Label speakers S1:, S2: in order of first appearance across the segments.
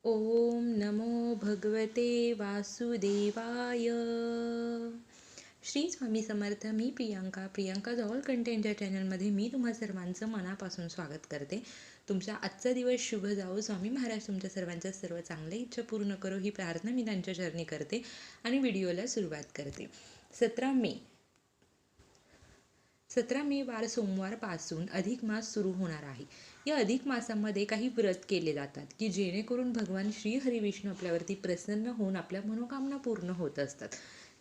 S1: ओम नमो भगवते वासुदेवाय. श्री स्वामी समर्थ. मी Priyanka all content या चॅनलमध्ये मी तुम्हा सर्वांचं मनापासून स्वागत करते. तुमचा आजचा दिवस शुभ जावो. स्वामी महाराज तुमच्या सर्वांच्या सर्व चांगल्या इच्छा पूर्ण करो ही प्रार्थना मी त्यांच्या चरणी करते आणि व्हिडिओला सुरुवात करते. 17 मे वार सोमवारपासून अधिक मास सुरू होणार आहे. या अधिक मासामध्ये काही व्रत केले जातात की जेणेकरून भगवान श्री हरी विष्णू आपल्यावरती प्रसन्न होऊन आपल्या मनोकामना पूर्ण होत असतात.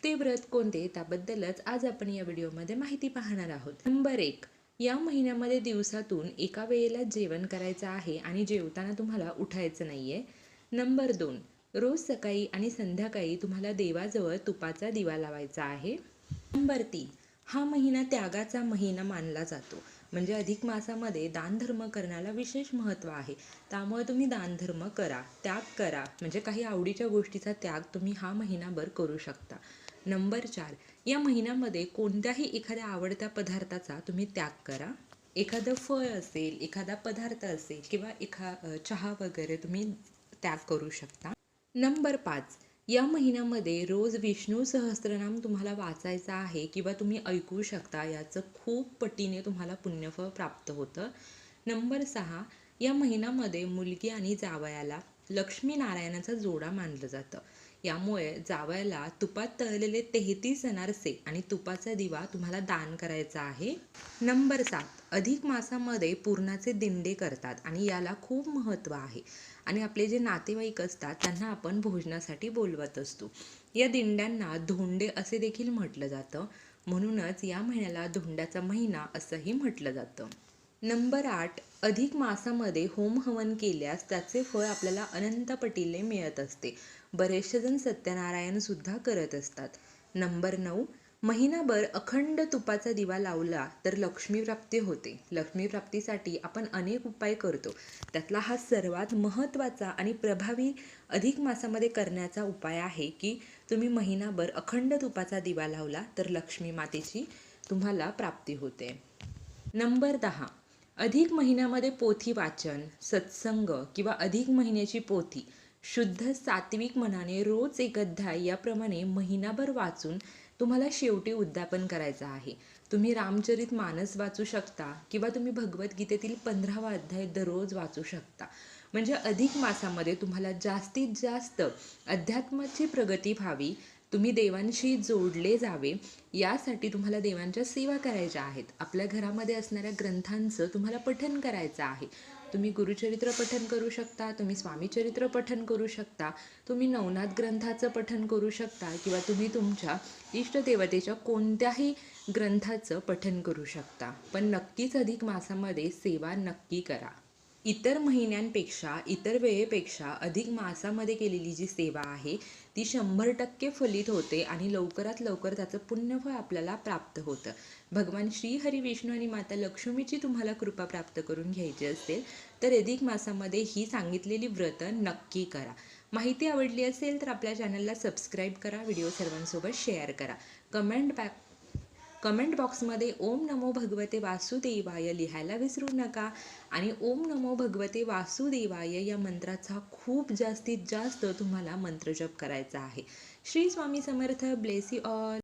S1: ते व्रत कोणते त्याबद्दलच आज आपण या व्हिडिओमध्ये माहिती पाहणार आहोत. नंबर 1, या महिन्यामध्ये दिवसातून एका वेळेला जेवण करायचं आहे आणि जेवताना तुम्हाला उठायचं नाहीये. नंबर 2, रोज सकाळी आणि संध्याकाळी तुम्हाला देवाजवळ तुपाचा दिवा लावायचा आहे. नंबर 3, हा महिना त्यागाचा महिना मानला जातो. म्हणजे अधिक मासामध्ये दानधर्म करण्याला विशेष महत्त्व आहे. त्यामुळे तुम्ही दानधर्म करा, त्याग करा. म्हणजे काही आवडीच्या गोष्टीचा त्याग तुम्ही हा महिनाभर करू शकता. नंबर 4, या महिन्यामध्ये कोणत्याही एखाद्या आवडत्या पदार्थाचा तुम्ही त्याग करा. एखादं फळ असेल, एखादा पदार्थ असेल किंवा चहा वगैरे तुम्ही त्याग करू शकता. नंबर 5, या महिन्यामध्ये रोज विष्णू सहस्त्रनाम तुम्हाला वाचायचं आहे किंवा तुम्ही ऐकू शकता. याचं खूप पटीने तुम्हाला पुण्यफळ प्राप्त होतं. नंबर 6, या महिन्यामध्ये मुलगी आणि जावयाला लक्ष्मीनारायणाचा जोडा मानलं जातं. यामुळे जावयाला तुपात तळलेले 33 अनारसे आणि तुपाचा दिवा तुम्हाला दान करायचा आहे. नंबर 7, अधिक मासामध्ये पुरणाचे दिंडे करतात आणि याला खूप महत्त्व आहे आणि आपले जे नातेवाईक असतात त्यांना आपण भोजनासाठी बोलवत असतो. या दिंड्यांना धोंडे असे देखील म्हटलं जातं. म्हणूनच या महिन्याला धोंड्याचा महिना असंही म्हटलं जातं. नंबर 8, अधिक मासामध्ये होम हवन केल्यास त्याचे फळ आपल्याला अनंत पटीने मिळत असते. बरेचसे जण सत्यनारायण सुद्धा करत असतात. नंबर 9, महिनाभर अखंड तुपाचा दिवा लावला तर लक्ष्मी प्राप्ती होते. लक्ष्मी प्राप्तीसाठी आपण अनेक उपाय करतो. त्यातला हा सर्वात महत्त्वाचा आणि प्रभावी अधिक मासामध्ये करण्याचा उपाय आहे की तुम्ही महिनाभर अखंड तुपाचा दिवा लावला तर लक्ष्मी मातेची तुम्हाला प्राप्ती होते. नंबर 10, अधिक महिन्यामध्ये पोथी वाचन, सत्संग किंवा अधिक महिन्याची पोथी शुद्ध सात्विक मनाने रोज एक अध्याय याप्रमाणे महिनाभर वाचून तुम्हाला शेवटी उद्यापन करायचं आहे. तुम्ही रामचरित मानस वाचू शकता किंवा तुम्ही भगवद्गीतेतील 15वा अध्याय दररोज वाचू शकता. म्हणजे अधिक मासामध्ये तुम्हाला जास्तीत जास्त अध्यात्माची प्रगती व्हावी, तुम्ही देवांशी जोडले जावे, यासाठी तुम्हाला देवांच्या सेवा करायच्या आहेत. आपल्या घरामध्ये असणाऱ्या ग्रंथांचं तुम्हाला पठण करायचं आहे. तुम्ही गुरुचरित्र पठण करू शकता, तुम्ही स्वामीचरित्र पठण करू शकता, तुम्ही नवनाथ ग्रंथाचं पठण करू शकता किंवा तुम्ही तुमच्या इष्टदेवतेच्या कोणत्याही ग्रंथाचं पठण करू शकता. पण नक्कीच अधिक मासामध्ये सेवा नक्की करा. इतर महिन्यांपेक्षा, इतर वेळेपेक्षा अधिक मासामध्ये केलेली जी सेवा आहे ती 100% फलित होते आणि लवकरात लवकर त्याचं पुण्यफळ आपल्याला प्राप्त होतं. भगवान श्री हरी विष्णू आणि माता लक्ष्मीची तुम्हाला कृपा प्राप्त करून घ्यायची असेल तर अधिक मासामध्ये ही सांगितलेली व्रतं नक्की करा. माहिती आवडली असेल तर आपल्या चॅनलला सबस्क्राईब करा, व्हिडिओ सर्वांसोबत शेअर करा. कमेंट बॉक्समध्ये ओम नमो भगवते वासुदेवाय लिहायला विसरू नका आणि ओम नमो भगवते वासुदेवाय या मंत्राचा खूप जास्तीत जास्त तुम्हाला मंत्रजप करायचा आहे. Shri Swami Samarth. Bless you all.